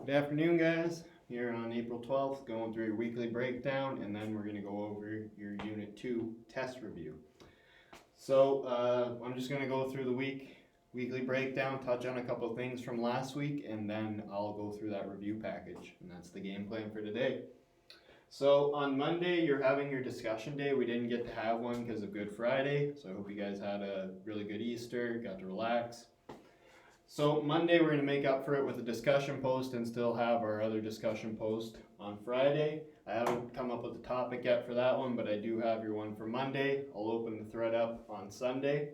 Good afternoon, guys. Here on April 12th, going through your weekly breakdown, and then we're going to go over your Unit 2 test review. So I'm just going to go through the weekly breakdown, touch on a couple of things from last week, and then I'll go through that review package, and that's the game plan for today. So on Monday, you're having your discussion day. We didn't get to have one because of Good Friday, so I hope you guys had a really good Easter, got to relax. So Monday we're going to make up for it with a discussion post and still have our other discussion post on Friday. I haven't come up with a topic yet for that one, but I do have your one for Monday. I'll open the thread up on Sunday.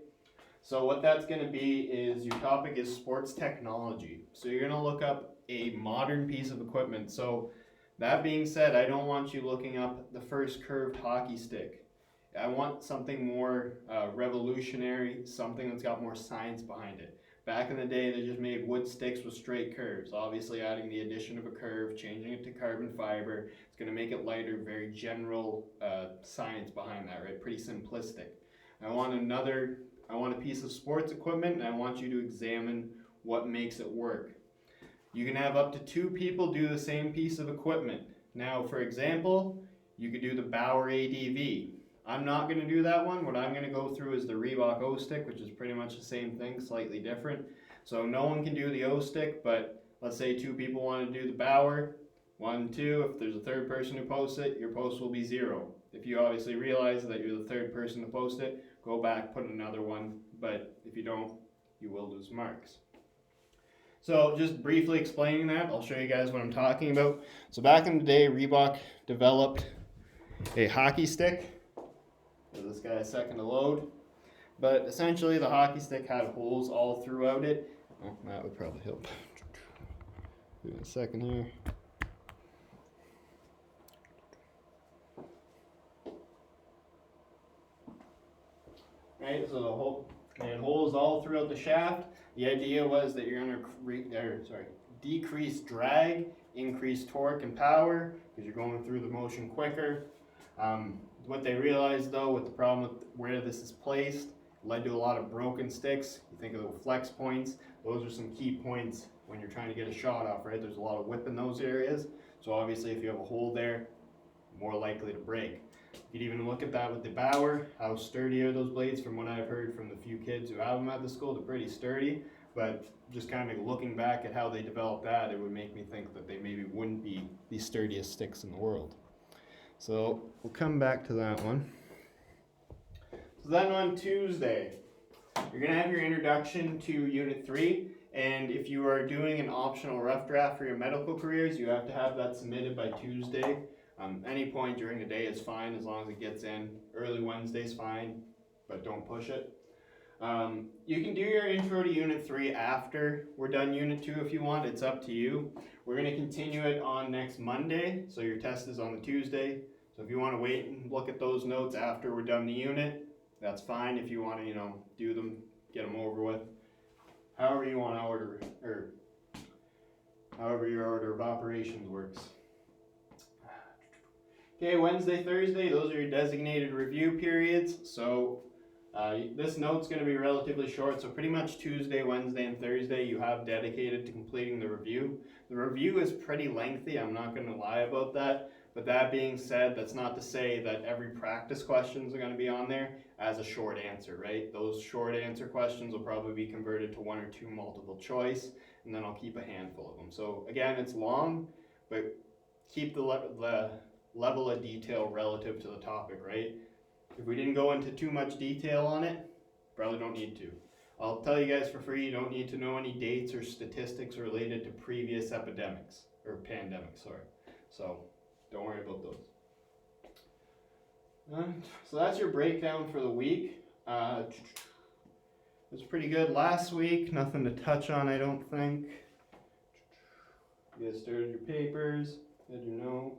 So what that's going to be is your topic is sports technology. So you're going to look up a modern piece of equipment. So that being said, I don't want you looking up the first curved hockey stick. I want something more revolutionary, something that's got more science behind it. Back in the day, they just made wood sticks with straight curves. Obviously, adding the addition of a curve, changing it to carbon fiber, it's going to make it lighter, very general science behind that, right? Pretty simplistic. I want a piece of sports equipment, and I want you to examine what makes it work. You can have up to 2 people do the same piece of equipment. Now, for example, you could do the Bauer ADV. I'm not going to do that one. What I'm going to go through is the Reebok O-Stick, which is pretty much the same thing, slightly different. So no one can do the O-Stick, but let's say 2 people want to do the Bauer. 1, 2, if there's a third person who posts it, your post will be 0. If you obviously realize that you're the third person to post it, go back, put another one, but if you don't, you will lose marks. So just briefly explaining that, I'll show you guys what I'm talking about. So back in the day, Reebok developed a hockey stick. Give this guy a second to load. But essentially the hockey stick had holes all throughout it. Oh, that would probably help. Give me a second here. Right, so it had holes all throughout the shaft. The idea was that you're going to decrease drag, increase torque and power because you're going through the motion quicker. What they realized though with the problem with where this is placed led to a lot of broken sticks. You think of the flex points, those are some key points when you're trying to get a shot off, right? There's a lot of whip in those areas. So obviously if you have a hole there, more likely to break. You could even look at that with the Bauer. How sturdy are those blades? From what I've heard from the few kids who have them at the school, they're pretty sturdy. But just kind of looking back at how they developed that, it would make me think that they maybe wouldn't be the sturdiest sticks in the world. So we'll come back to that one. So then on Tuesday, you're going to have your introduction to Unit 3. And if you are doing an optional rough draft for your medical careers, you have to have that submitted by Tuesday. Any point during the day is fine as long as it gets in. Early Wednesday's fine, but don't push it. You can do your intro to Unit 3 after we're done Unit 2 if you want. It's up to you. We're going to continue it on next Monday, so your test is on the Tuesday. So if you want to wait and look at those notes after we're done the unit, that's fine. If you want to, do them, get them over with. However you want to order, or however your order of operations works. Okay, Wednesday, Thursday, those are your designated review periods. So this note's going to be relatively short, so pretty much Tuesday, Wednesday, and Thursday you have dedicated to completing the review. The review is pretty lengthy, I'm not going to lie about that, but that being said, that's not to say that every practice questions are going to be on there as a short answer, right? Those short answer questions will probably be converted to 1 or 2 multiple choice, and then I'll keep a handful of them. So again, it's long, but keep the level of detail relative to the topic, right? If we didn't go into too much detail on it, probably don't need to. I'll tell you guys for free, you don't need to know any dates or statistics related to previous epidemics, or pandemics, sorry. So don't worry about those. So that's your breakdown for the week. It was pretty good last week, nothing to touch on, I don't think. You guys started your papers, did your note.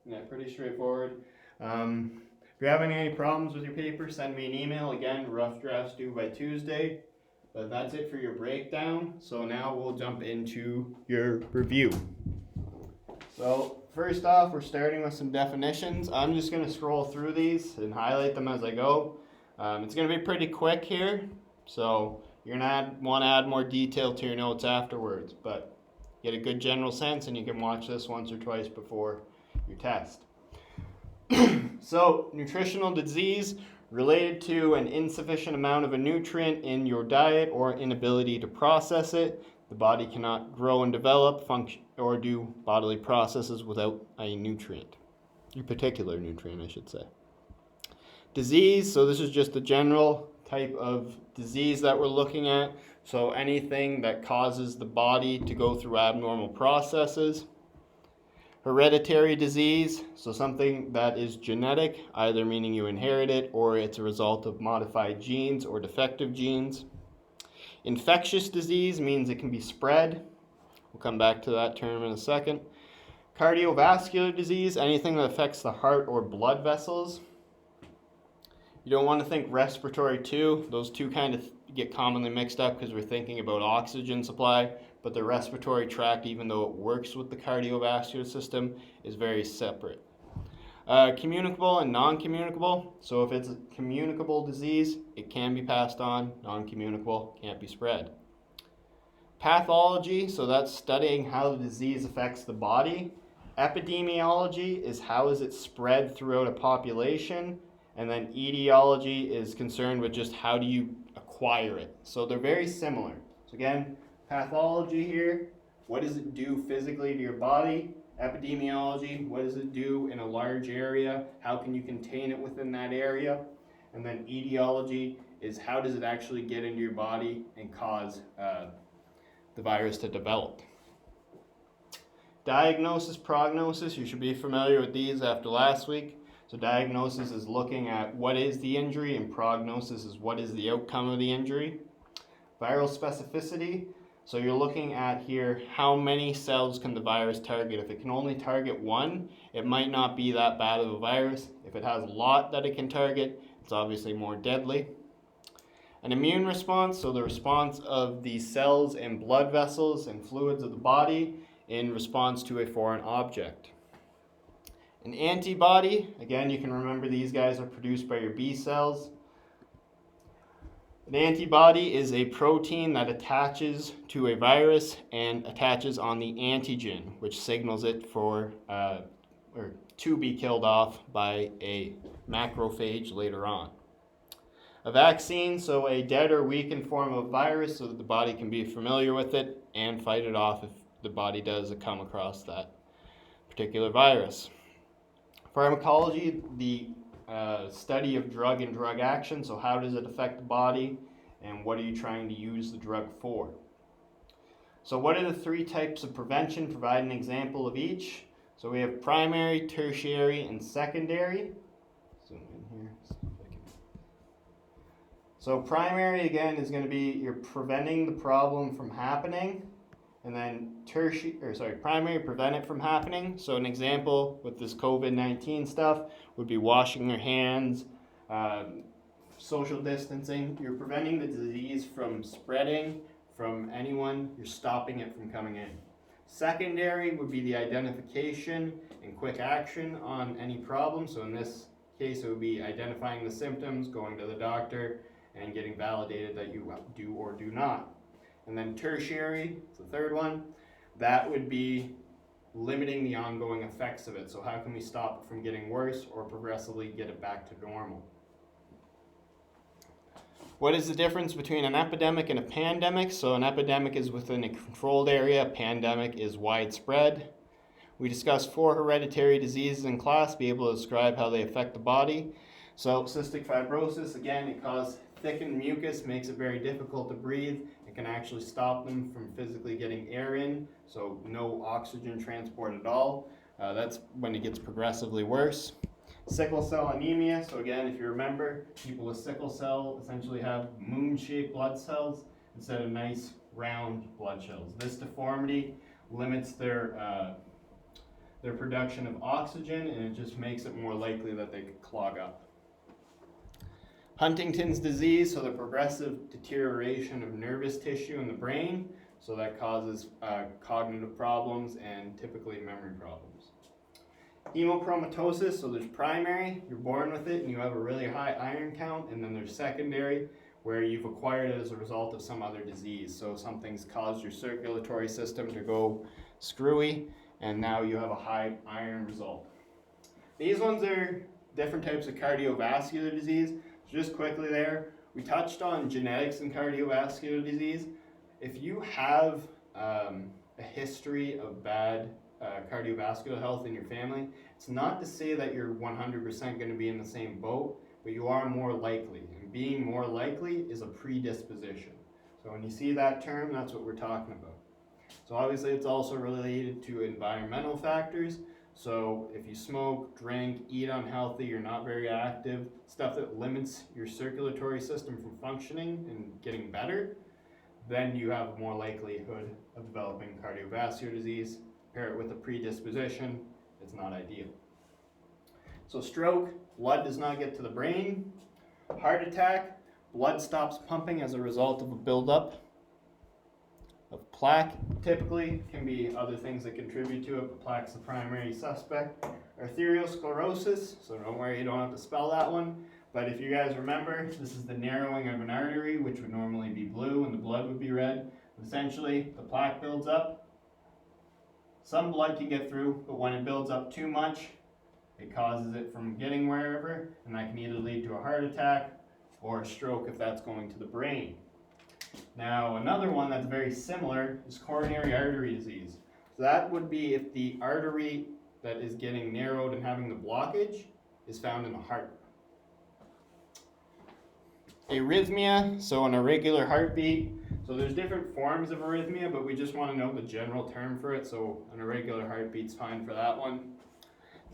Yeah, pretty straightforward. If you're having any problems with your paper, send me an email. Again, rough drafts due by Tuesday. But that's it for your breakdown. So now we'll jump into your review. So first off, we're starting with some definitions. I'm just going to scroll through these and highlight them as I go. It's going to be pretty quick here. So you're going to want to add more detail to your notes afterwards. But get a good general sense, and you can watch this once or twice before your test. So, nutritional disease related to an insufficient amount of a nutrient in your diet or inability to process it. The body cannot grow and develop, function, or do bodily processes without a nutrient. A particular nutrient, I should say. Disease, so this is just the general type of disease that we're looking at. So anything that causes the body to go through abnormal processes. Hereditary disease, so something that is genetic, either meaning you inherit it or it's a result of modified genes or defective genes. Infectious disease means it can be spread. We'll come back to that term in a second. Cardiovascular disease, anything that affects the heart or blood vessels. You don't want to think respiratory too. Those two kind of get commonly mixed up because we're thinking about oxygen supply, but the respiratory tract, even though it works with the cardiovascular system, is very separate. Communicable and non-communicable. So if it's a communicable disease, it can be passed on. Non-communicable can't be spread. Pathology, so that's studying how the disease affects the body. Epidemiology is how is it spread throughout a population. And then etiology is concerned with just how do you acquire it. So they're very similar. So again, pathology here, what does it do physically to your body? Epidemiology, what does it do in a large area? How can you contain it within that area? And then etiology is how does it actually get into your body and cause the virus to develop. Diagnosis, prognosis, you should be familiar with these after last week. So diagnosis is looking at what is the injury, and prognosis is what is the outcome of the injury. Viral specificity, so you're looking at here how many cells can the virus target. If it can only target one, it might not be that bad of a virus. If it has a lot that it can target, it's obviously more deadly. An immune response, so the response of the cells and blood vessels and fluids of the body in response to a foreign object. An antibody, again, you can remember these guys are produced by your B cells. An antibody is a protein that attaches to a virus and attaches on the antigen, which signals it for or to be killed off by a macrophage later on. A vaccine, so a dead or weakened form of virus so that the body can be familiar with it and fight it off if the body does come across that particular virus. Pharmacology, the study of drug and drug action, so how does it affect the body and what are you trying to use the drug for? So what are the three types of prevention? Provide an example of each. So we have primary, tertiary, and secondary. Zoom in here. So primary, again, is going to be you're preventing the problem from happening. And then primary, prevent it from happening. So an example with this COVID-19 stuff would be washing your hands, social distancing. You're preventing the disease from spreading from anyone. You're stopping it from coming in. Secondary would be the identification and quick action on any problem. So in this case, it would be identifying the symptoms, going to the doctor, and getting validated that you do or do not. And then tertiary, it's the third one, that would be limiting the ongoing effects of it. So how can we stop it from getting worse or progressively get it back to normal? What is the difference between an epidemic and a pandemic? So an epidemic is within a controlled area, a pandemic is widespread. We discussed 4 hereditary diseases in class, be able to describe how they affect the body. So cystic fibrosis, again, it causes thickened mucus, makes it very difficult to breathe. It can actually stop them from physically getting air in, so no oxygen transport at all. That's when it gets progressively worse. Sickle-Cell Anemia, so again, if you remember, people with sickle cell essentially have moon-shaped blood cells instead of nice round blood cells. This deformity limits their production of oxygen, and it just makes it more likely that they could clog up. Huntington's disease, so the progressive deterioration of nervous tissue in the brain, so that causes cognitive problems and typically memory problems. Hemochromatosis, so there's primary, you're born with it and you have a really high iron count, and then there's secondary, where you've acquired it as a result of some other disease. So something's caused your circulatory system to go screwy, and now you have a high iron result. These ones are different types of cardiovascular disease. So just quickly there, we touched on genetics in cardiovascular disease. If you have a history of bad cardiovascular health in your family, it's not to say that you're 100% going to be in the same boat, but you are more likely. And being more likely is a predisposition. So when you see that term, that's what we're talking about. So obviously it's also related to environmental factors. So if you smoke, drink, eat unhealthy, you're not very active, stuff that limits your circulatory system from functioning and getting better, then you have more likelihood of developing cardiovascular disease. Pair it with a predisposition, it's not ideal. So stroke, blood does not get to the brain. Heart attack, blood stops pumping as a result of a buildup of plaque. Typically, can be other things that contribute to it, but plaque's the primary suspect. Arterial sclerosis, so don't worry, you don't have to spell that one. But if you guys remember, this is the narrowing of an artery, which would normally be blue and the blood would be red. Essentially, the plaque builds up. Some blood can get through, but when it builds up too much, it causes it from getting wherever, and that can either lead to a heart attack or a stroke if that's going to the brain. Now, another one that's very similar is coronary artery disease. So that would be if the artery that is getting narrowed and having the blockage is found in the heart. Arrhythmia, so an irregular heartbeat. So there's different forms of arrhythmia, but we just want to know the general term for it. So an irregular heartbeat's fine for that one.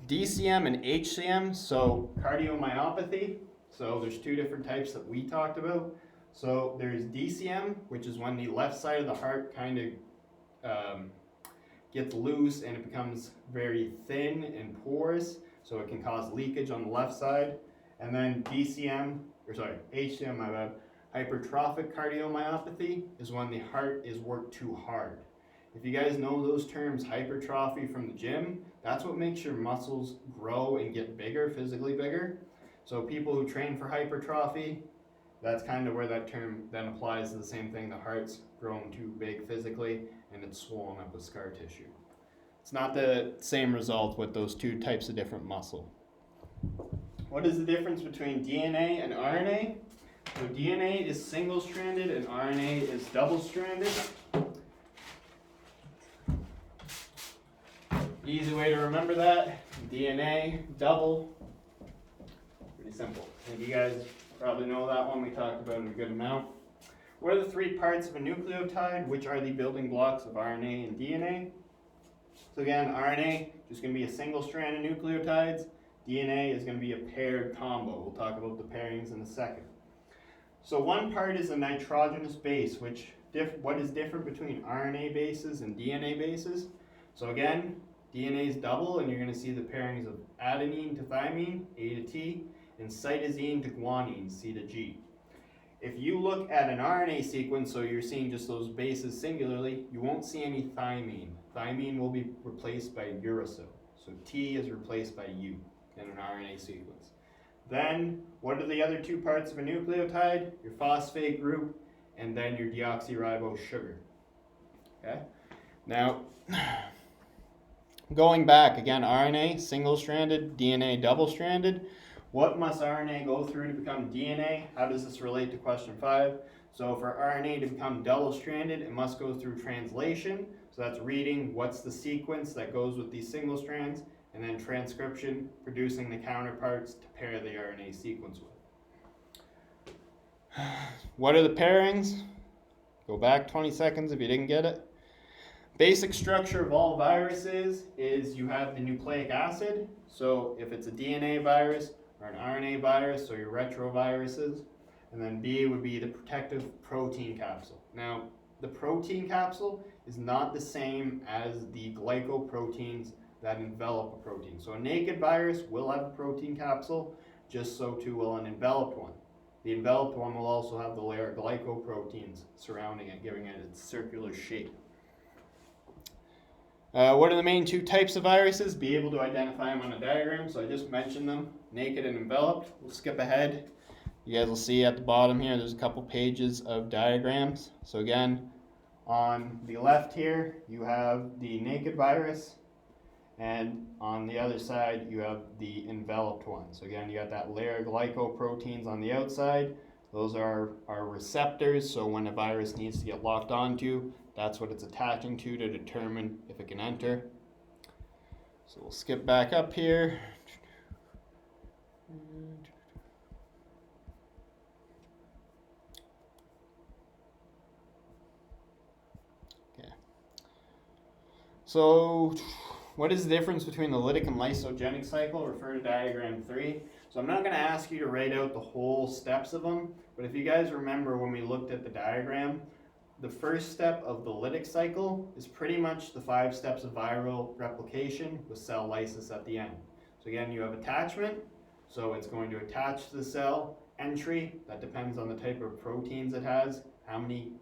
DCM and HCM, so cardiomyopathy. So there's two different types that we talked about. So there's DCM, which is when the left side of the heart kind of gets loose and it becomes very thin and porous, so it can cause leakage on the left side. And then HCM, my bad. Hypertrophic Cardiomyopathy is when the heart is worked too hard. If you guys know those terms, hypertrophy from the gym, that's what makes your muscles grow and get bigger, physically bigger. So people who train for hypertrophy, that's kind of where that term then applies to the same thing. The heart's grown too big physically and it's swollen up with scar tissue. It's not the same result with those two types of different muscle. What is the difference between DNA and RNA? So DNA is single-stranded and RNA is double-stranded. Easy way to remember that, DNA, double. Pretty simple. I think you guys probably know that one. We talked about it a good amount. What are the three parts of a nucleotide? Which are the building blocks of RNA and DNA? So again, RNA is going to be a single strand of nucleotides. DNA is going to be a paired combo. We'll talk about the pairings in a second. So one part is a nitrogenous base, what is different between RNA bases and DNA bases? So again, DNA is double, and you're going to see the pairings of adenine to thymine, A to T, and cytosine to guanine, C to G. If you look at an RNA sequence, so you're seeing just those bases singularly, you won't see any thymine. Thymine will be replaced by uracil. So T is replaced by U in an RNA sequence. Then, what are the other two parts of a nucleotide? Your phosphate group, and then your deoxyribose sugar. Okay? Now, going back, again, RNA, single-stranded, DNA, double-stranded. What must RNA go through to become DNA? How does this relate to question 5? So for RNA to become double-stranded, it must go through translation. So that's reading what's the sequence that goes with these single strands, and then transcription, producing the counterparts to pair the RNA sequence with. What are the pairings? Go back 20 seconds if you didn't get it. Basic structure of all viruses is you have the nucleic acid. So if it's a DNA virus or an RNA virus, so your retroviruses. And then B would be the protective protein capsule. Now, the protein capsule is not the same as the glycoproteins that envelop a protein. So a naked virus will have a protein capsule, just so too will an enveloped one. The enveloped one will also have the layer of glycoproteins surrounding it, giving it its circular shape. What are the main two types of viruses? Be able to identify them on a diagram. So I just mentioned them, naked and enveloped. We'll skip ahead. You guys will see at the bottom here, there's a couple pages of diagrams. So again, on the left here, you have the naked virus, and on the other side, you have the enveloped one. So again, you got that layer of glycoproteins on the outside. Those are our receptors, so when a virus needs to get locked onto, that's what it's attaching to determine if it can enter. So we'll skip back up here. Okay. So what is the difference between the lytic and lysogenic cycle? Refer to diagram 3. So I'm not going to ask you to write out the whole steps of them, but if you guys remember when we looked at the diagram, the first step of the lytic cycle is pretty much the 5 steps of viral replication with cell lysis at the end. So again, you have attachment, so it's going to attach to the cell. Entry, that depends on the type of proteins it has, how many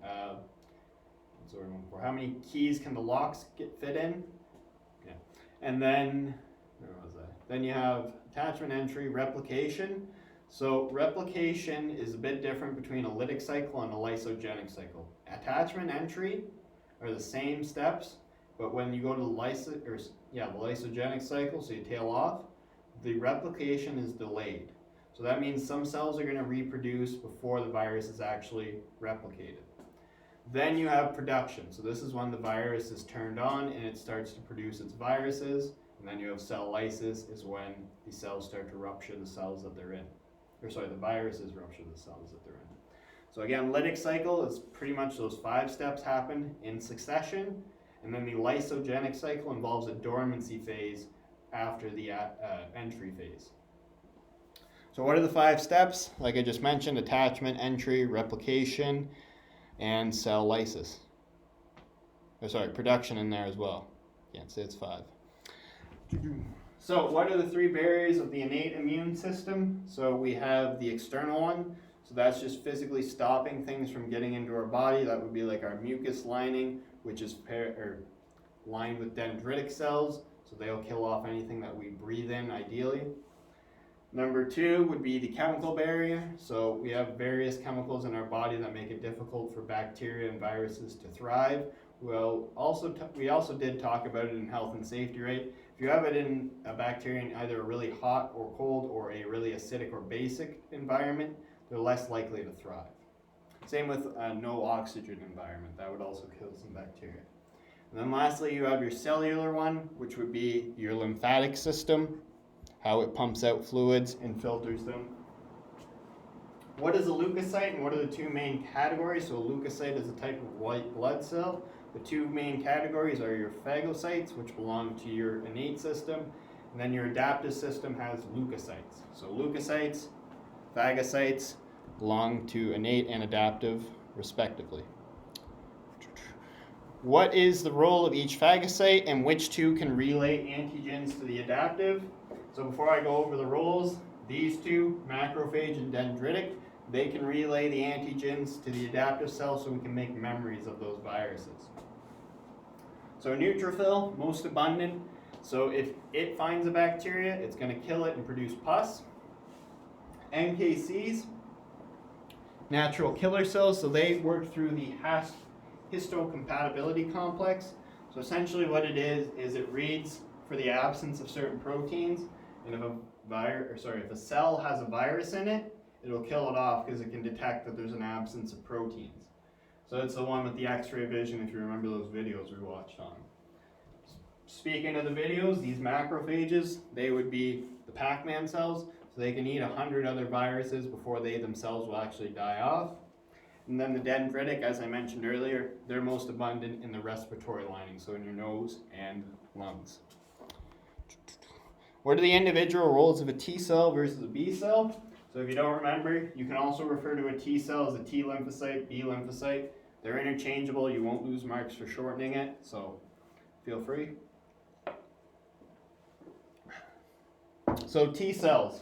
keys can the locks fit in. Yeah. And then, where was I? Then you have attachment, entry, replication. So replication is a bit different between a lytic cycle and a lysogenic cycle. Attachment, entry are the same steps, but when you go to the lysogenic cycle, so you tail off, the replication is delayed. So that means some cells are going to reproduce before the virus is actually replicated. Then you have production. So this is when the virus is turned on and it starts to produce its viruses. And then you have cell lysis, is when the cells start to rupture the cells that they're in. The viruses rupture the cells that they're in. So again, lytic cycle is pretty much those 5 steps happen in succession. And then the lysogenic cycle involves a dormancy phase after the entry phase. So what are the 5 steps? Like I just mentioned, attachment, entry, replication, and cell lysis. Production in there as well. Can't say it's 5. So what are the 3 barriers of the innate immune system? So we have the external one. So that's just physically stopping things from getting into our body. That would be like our mucus lining, which is lined with dendritic cells. So they'll kill off anything that we breathe in, ideally. Number 2 would be the chemical barrier. So we have various chemicals in our body that make it difficult for bacteria and viruses to thrive. Well, we also did talk about it in health and safety, right? If you have it in a bacteria in either a really hot or cold or a really acidic or basic environment, they're less likely to thrive. Same with a no oxygen environment. That would also kill some bacteria. And then lastly, you have your cellular one, which would be your lymphatic system, how it pumps out fluids and filters them. What is a leukocyte and what are the 2 main categories? So a leukocyte is a type of white blood cell. The 2 main categories are your phagocytes, which belong to your innate system, and then your adaptive system has leukocytes. So leukocytes, phagocytes belong to innate and adaptive, respectively. What is the role of each phagocyte and which 2 can relay antigens to the adaptive? So before I go over the roles, these 2, macrophage and dendritic, they can relay the antigens to the adaptive cell so we can make memories of those viruses. So neutrophil, most abundant. So if it finds a bacteria, it's going to kill it and produce pus. NKCs, natural killer cells, so they work through the histocompatibility complex. So essentially what it is it reads for the absence of certain proteins, and if a cell has a virus in it, it'll kill it off because it can detect that there's an absence of proteins. So it's the one with the X-ray vision, if you remember those videos we watched on. Speaking of the videos, these macrophages, they would be the Pac-Man cells, so they can eat 100 other viruses before they themselves will actually die off. And then the dendritic, as I mentioned earlier, they're most abundant in the respiratory lining, so in your nose and lungs. What are the individual roles of a T cell versus a B cell? So if you don't remember, you can also refer to a T cell as a T lymphocyte, B lymphocyte. They're interchangeable. You won't lose marks for shortening it, so feel free. So T cells.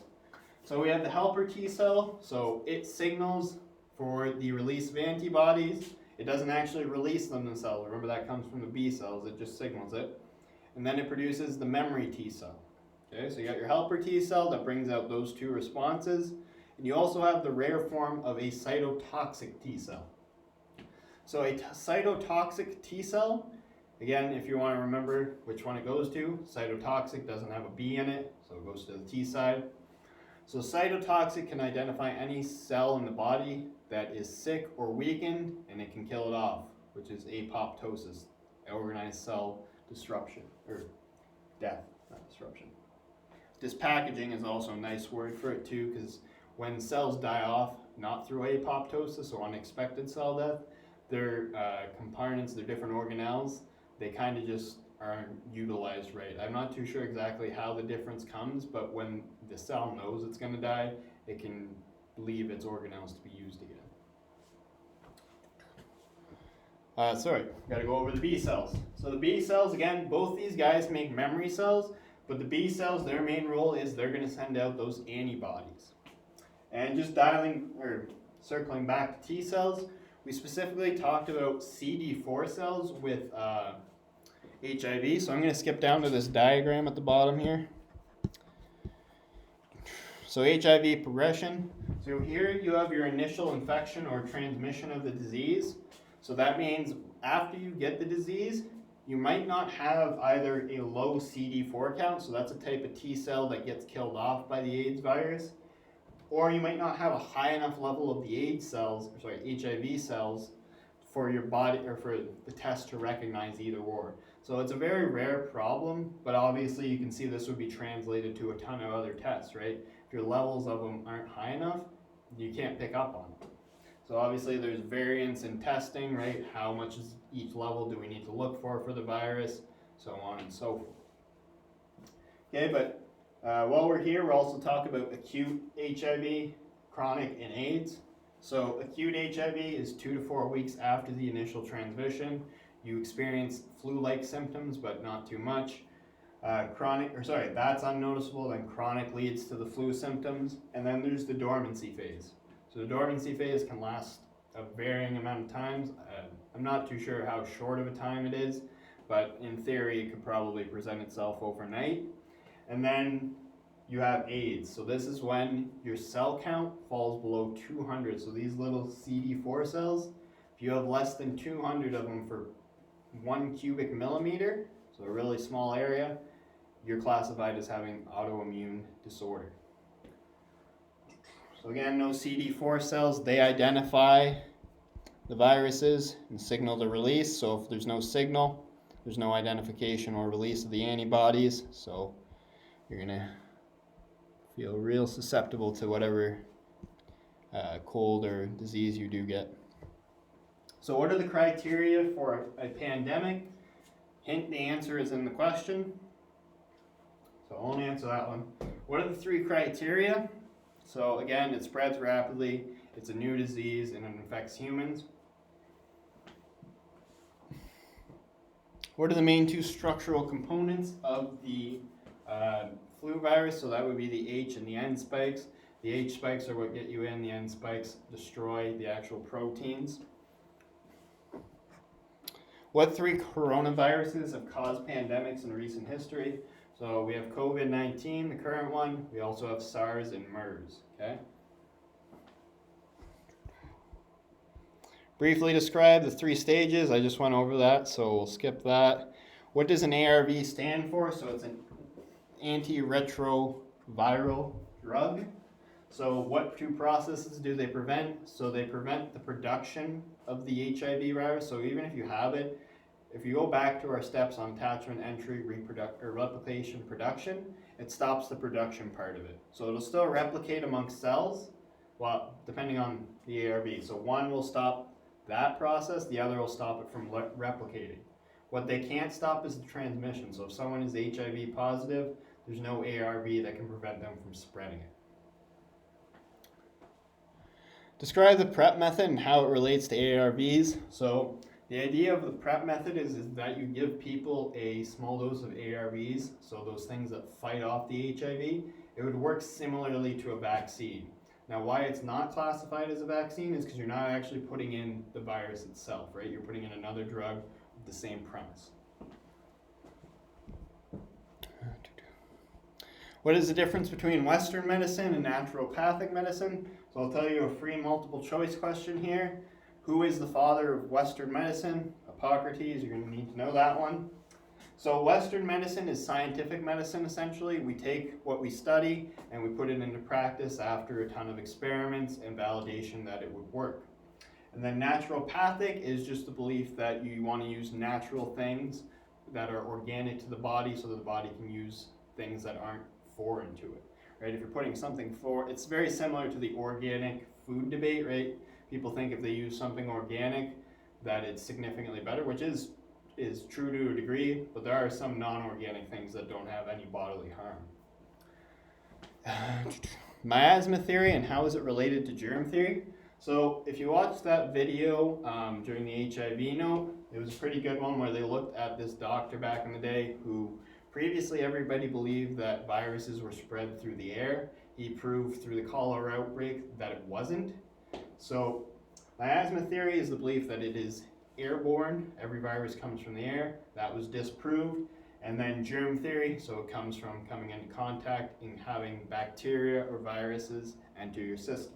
So we have the helper T cell. So it signals for the release of antibodies. It doesn't actually release them themselves. Remember, that comes from the B cells. It just signals it. And then it produces the memory T cell. Okay, so you got your helper T cell that brings out those 2 responses. And you also have the rare form of a cytotoxic T cell. So a cytotoxic T cell, again, if you want to remember which one it goes to, cytotoxic doesn't have a B in it, so it goes to the T side. So cytotoxic can identify any cell in the body that is sick or weakened, and it can kill it off, which is apoptosis, organized cell disruption, or death, not disruption. Dispackaging is also a nice word for it too, because when cells die off, not through apoptosis or unexpected cell death, their components, their different organelles, they kind of just aren't utilized right. I'm not too sure exactly how the difference comes, but when the cell knows it's going to die, it can leave its organelles to be used again. Got to go over the B cells. So the B cells, again, both these guys make memory cells, but the B cells, their main role is they're going to send out those antibodies. And just circling back to T cells, we specifically talked about CD4 cells with HIV, so I'm going to skip down to this diagram at the bottom here. So HIV progression. So here you have your initial infection or transmission of the disease. So that means after you get the disease, you might not have either a low CD4 count, so that's a type of T cell that gets killed off by the AIDS virus, or you might not have a high enough level of the HIV cells for your body or for the test to recognize either or. So it's a very rare problem, but obviously you can see this would be translated to a ton of other tests, right? If your levels of them aren't high enough, you can't pick up on them. So obviously there's variance in testing, right? How much is each level do we need to look for the virus, so on and so forth. Okay, but while we're here, we'll also talk about acute HIV, chronic, and AIDS. So acute HIV is 2 to 4 weeks after the initial transmission. You experience flu-like symptoms, but not too much. That's unnoticeable, then chronic leads to the flu symptoms, and then there's the dormancy phase. So the dormancy phase can last a varying amount of times. I'm not too sure how short of a time it is, but in theory it could probably present itself overnight. And then you have AIDS. So this is when your cell count falls below 200. So these little CD4 cells, if you have less than 200 of them for 1 cubic millimeter, so a really small area, you're classified as having autoimmune disorder. So again, no CD4 cells, they identify the viruses and signal the release. So if there's no signal, there's no identification or release of the antibodies. So you're going to feel real susceptible to whatever cold or disease you do get. So what are the criteria for a pandemic? Hint, the answer is in the question. So I won't answer that one. What are the 3 criteria? So again, it spreads rapidly, it's a new disease, and it infects humans. What are the main 2 structural components of the flu virus? So that would be the H and the N spikes. The H spikes are what get you in, the N spikes destroy the actual proteins. What 3 coronaviruses have caused pandemics in recent history? So we have COVID-19, the current one. We also have SARS and MERS, okay? Briefly describe the 3 stages. I just went over that, so we'll skip that. What does an ARV stand for? So it's an antiretroviral drug. So what 2 processes do they prevent? So they prevent the production of the HIV virus. So even if you have it, if you go back to our steps on attachment, entry, replication, production, it stops the production part of it. So it'll still replicate amongst cells, well, depending on the ARV. So one will stop that process, the other will stop it from replicating. What they can't stop is the transmission. So if someone is HIV positive, there's no ARV that can prevent them from spreading it. Describe the PrEP method and how it relates to ARVs. So the idea of the PrEP method is that you give people a small dose of ARVs, so those things that fight off the HIV. It would work similarly to a vaccine. Now, why it's not classified as a vaccine is because you're not actually putting in the virus itself, right? You're putting in another drug with the same premise. What is the difference between Western medicine and naturopathic medicine? So I'll tell you a free multiple choice question here. Who is the father of Western medicine? Hippocrates, you're going to need to know that one. So Western medicine is scientific medicine, essentially. We take what we study and we put it into practice after a ton of experiments and validation that it would work. And then naturopathic is just the belief that you want to use natural things that are organic to the body so that the body can use things that aren't foreign to it, right? If you're putting something it's very similar to the organic food debate, right? People think if they use something organic that it's significantly better, which is true to a degree, but there are some non-organic things that don't have any bodily harm. Miasma theory and how is it related to germ theory? So if you watch that video during the HIV note, it was a pretty good one where they looked at this doctor back in the day who previously everybody believed that viruses were spread through the air. He proved through the cholera outbreak that it wasn't. So miasma theory is the belief that it is airborne. Every virus comes from the air. That was disproved. And then germ theory, so it comes from coming into contact and having bacteria or viruses enter your system.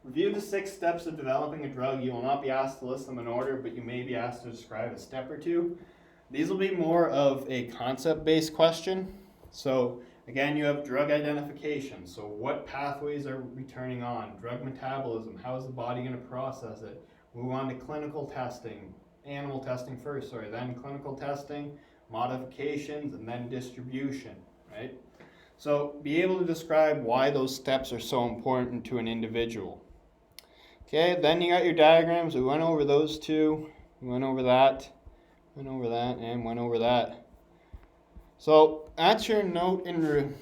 Review the 6 steps of developing a drug. You will not be asked to list them in order, but you may be asked to describe a step or two. These will be more of a concept-based question. So again, you have drug identification. So what pathways are we turning on? Drug metabolism, how is the body going to process it? Move on to clinical testing, animal testing first, then clinical testing, modifications, and then distribution, right? So be able to describe why those steps are so important to an individual. Okay, then you got your diagrams. We went over those two. We went over that, and went over that. So that's your note in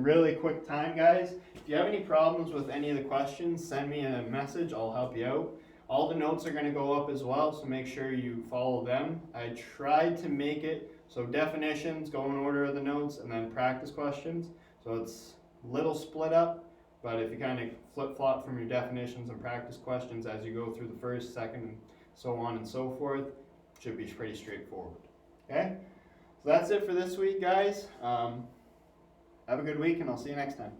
really quick time, guys. If you have any problems with any of the questions, send me a message. I'll help you out. All the notes are going to go up as well, so make sure you follow them. I tried to make it so definitions go in order of the notes and then practice questions. So it's a little split up, but if you kind of flip-flop from your definitions and practice questions as you go through the first, second, and so on and so forth, it should be pretty straightforward. Okay? So that's it for this week, guys. Have a good week, and I'll see you next time.